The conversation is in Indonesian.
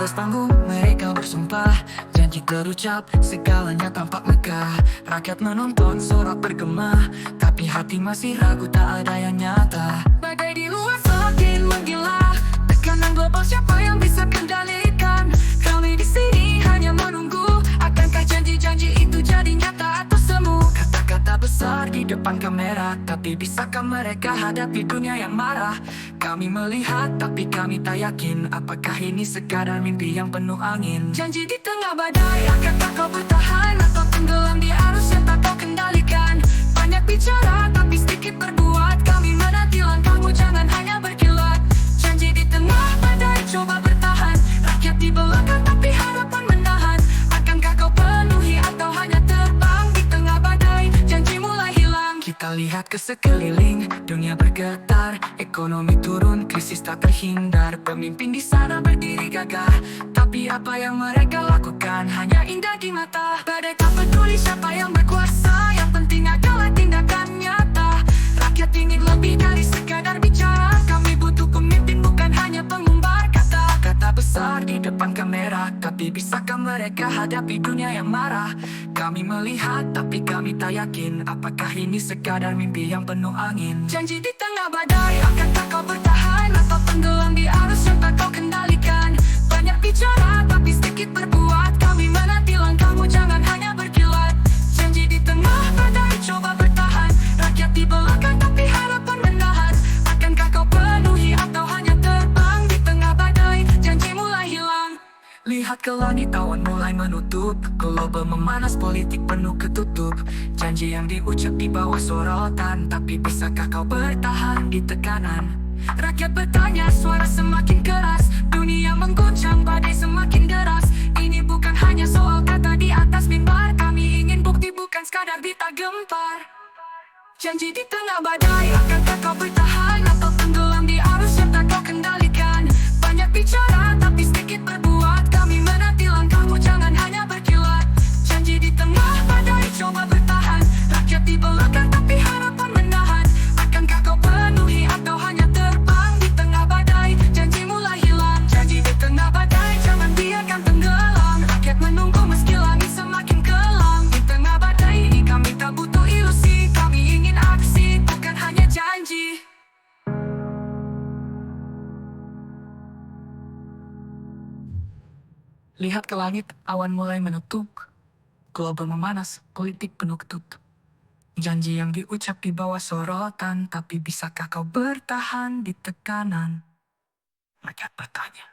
atas panggung mereka bersumpah, janji terucap, segalanya tampak megah. Rakyat menonton, sorak bergema, tapi hati masih ragu, tak ada yang nyata. Badai di luar semakin menggila, tekanan global siapa yang bisa kendalikan? Kami di sini hanya menunggu, akankah janji-janji itu jadi nyata atau semu? Kata-kata besar di depan kamera, tapi bisakah mereka hadapi dunia yang marah? Kami melihat tapi kami tak yakin, apakah ini sekadar mimpi yang penuh angin? Janji di tengah badai, akankah kau bertahan atau tenggelam di arus yang tak kau kendalikan? Banyak bicara tapi sedikit berbuat, kami menanti langkahmu, jangan hanya berkilat. Janji di tengah badai, coba bertahan, rakyat di belakang tapi harapan menahan. Akankah kau penuhi atau hanya terbang di tengah badai? Janji mulai hilang. Kita lihat ke sekeliling, dunia bergetar, ekonomi turun, krisis tak terhindar. Pemimpin di sana berdiri gagah, tapi apa yang mereka lakukan hanya indah di mata. Badai tak peduli siapa yang berkuasa, yang penting adalah tindakan nyata. Rakyat ingin lebih dari sekadar bicara, kami butuh pemimpin bukan hanya pengumbar kata. Kata besar di depan kamera, tapi bisakah mereka hadapi dunia yang marah? Kami melihat tapi kami tak yakin, apakah ini sekadar mimpi yang penuh angin? Janji di tengah badai, akankah kau bertahan atau tenggelam di arus yang tak kau kendalikan? Banyak bicara tapi sedikit berbuat, kami menanti langkahmu, jangan hanya berkilat. Janji di tengah badai, coba bertahan, rakyat di belakang tapi harapan menahan. Akankah kau penuhi atau hanya terbang di tengah badai? Janji mulai hilang. Lihat ke langit, awan mulai menutup, global memanas, politik penuh ketutup. Janji yang diucap di bawah sorotan, tapi bisakah kau bertahan di tekanan? Rakyat bertanya, suara semakin keras, dunia mengguncang, badai semakin deras. Ini bukan hanya soal kata di atas mimbar, kami ingin bukti bukan sekadar bita gempar. Janji di tengah badai, akankah kau bertahan atau tenggelam di arus yang tak kau kendalikan? Banyak bicara tapi sedikit berbuat, kami menanti langkahmu, jangan hanya berkilat. Janji di tengah badai, coba bertahan, rakyat di belakang tapi harapan menahan. Akankah kau penuhi atau hanya terbang di tengah badai? Janji mulai hilang. Janji di tengah badai, jangan biarkan tenggelam. Rakyat menunggu meski langit semakin kelam. Di tengah badai ini kami tak butuh ilusi, kami ingin aksi, bukan hanya janji. Lihat ke langit, awan mulai menutup, global memanas, politik penuh ketutup. Janji yang diucap di bawah sorotan, tapi bisakah kau bertahan di tekanan? Rakyat bertanya.